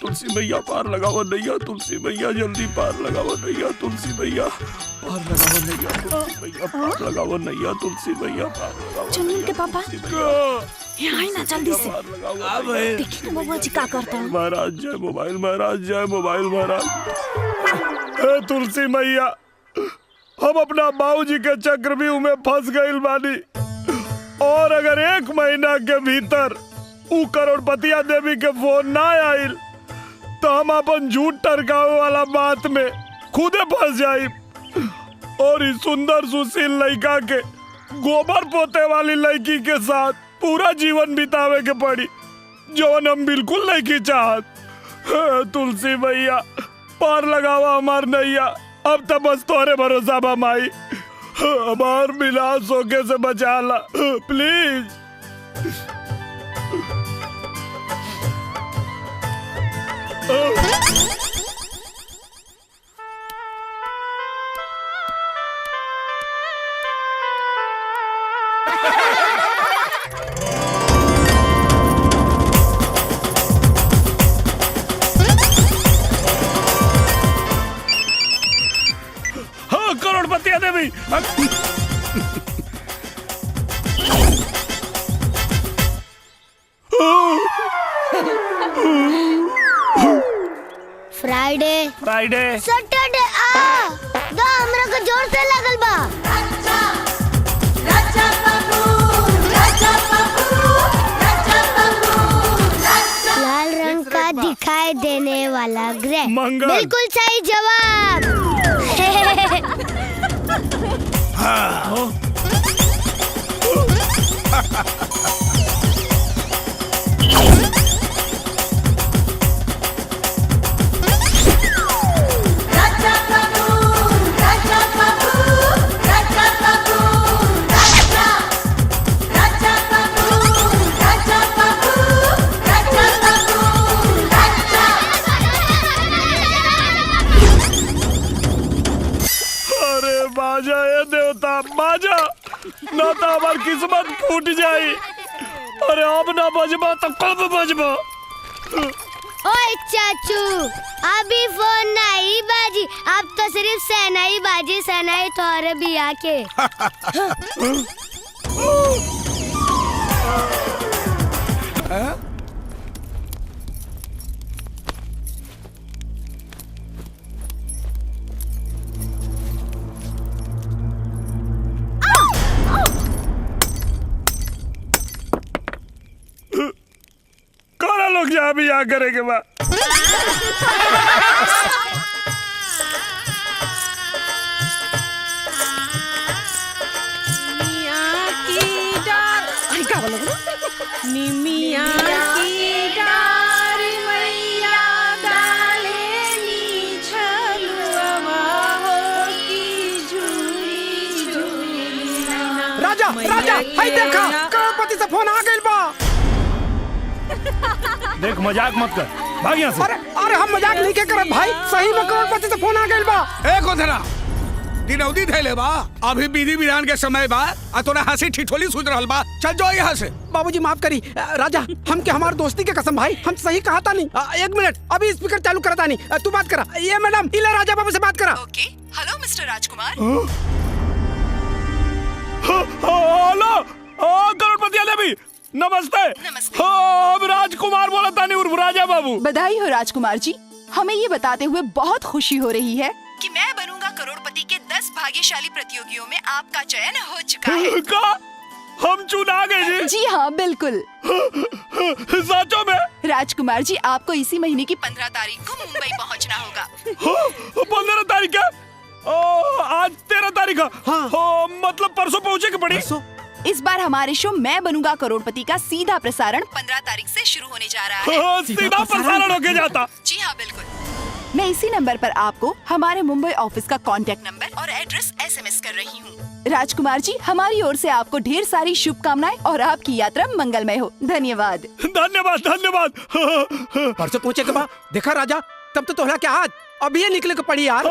तुलसी मैया पार लगाओ नैया, तुलसी मैया जल्दी पार लगाओ नैया, तुलसी मैया पार लगाओ नैया, तुलसी मैया पार लगाओ नैया, तुलसी मैया पार लगाओ। चुन्नी के पापा यहाँ आई ना जल्दी से। देखिए ना बबुआ जी क्या करता है। महाराज जय मोबाइल, महाराज जय मोबाइल, महाराज। तुलसी मैया हम अपना बाबूजी के चक्रव्यूह में फंस गइल बानी और अगर 1 महीना के भीतर उ करोड़पतिया देवी के फोन ना आइल तो हम अपन झूठ टरकावे वाला बात में खुदे फंस जाई और इस सुंदर सुशील लड़का के गोबर पोते वाली लड़की के साथ पूरा जीवन बितावे के पड़ी जौन हम बिल्कुल नहीं की चाहत। तुलसी मैया पार लगावा हमार नैया, अब तो बस तोरे भरोसा बा माई, हमार मिलास होके से बचा ला प्लीज। हाँ करोड़पतिया देवी। फ्राइडे सैटरडे आ दा हमरा के जोर से लगल बा। लाल रंग का दिखाई देने वाला ग्रह मंगल। बिल्कुल सही जवाब। बाजा ए देवता बाजा, ना तो हमार किस्मत फूट जाई। अरे अब ना बजबा तो कब बजबा? ओए चाचू अभी फोन नहीं बाजी, अब तो सिर्फ सहनाई बाजी, सहनाई तोरे बिया के। लोग जहाँ भी यहाँ करेंगे बा। निमिया की डार मैया डालेनी छलुआ हो की झूरी झूरी। राजा राजा हाय देखा करोड़पति से फोन आ गइल बा। देख मजाक मत कर, भाग यहाँ से। अरे हम मजाक नहीं के करत भाई, सही में करोड़पति से फोन आ गइल बा। ए गोधरा दिनौदी धैले बा, अभी विधि विधान के समय बा आ तोरा हंसी ठिठोली सूझ रहल बा, चल जाओ यहाँ से। बाबूजी माफ करी राजा, हम के हमार दोस्ती के कसम भाई, हम सही कहा था नहीं। 1 मिनट अभी स्पीकर चालू करता नहीं, तू बात करा। ये मैडम इला राजा बाबू से बात करा। ओके हेलो मिस्टर राजकुमार। हेलो करोड़पतिया देवी नमस्ते। नमस्ते। हम राजकुमार बोला था नहीं, उर्फ राजा बाबू। बधाई हो राजकुमार जी, हमें ये बताते हुए बहुत खुशी हो रही है कि मैं बनूंगा करोड़पति के 10 भाग्यशाली प्रतियोगियों में आपका चयन हो चुका है। का? हम चुना गए जी हाँ बिल्कुल। सचो में? राजकुमार जी आपको इसी महीने की 15 तारीख को मुंबई पहुंचना होगा। 15 तारीख है? आज 13 तारीख है। हाँ। मतलब परसों पहुँचे के पड़ी। इस बार हमारे शो मैं बनूंगा करोड़पति का सीधा प्रसारण 15 तारीख से शुरू होने जा रहा है। सीधा प्रसारण होके जाता? जी हाँ बिल्कुल। मैं इसी नंबर पर आपको हमारे मुंबई ऑफिस का कांटेक्ट नंबर और एड्रेस SMS कर रही हूँ। राजकुमार जी हमारी ओर से आपको ढेर सारी शुभकामनाएं और आपकी यात्रा मंगलमय हो। धन्यवाद। धन्यवाद धन्यवाद। परसों पूछे के बाद देखा राजा, तब तो तोहरा क्या हाथ अभी ये निकले को पड़ी यार।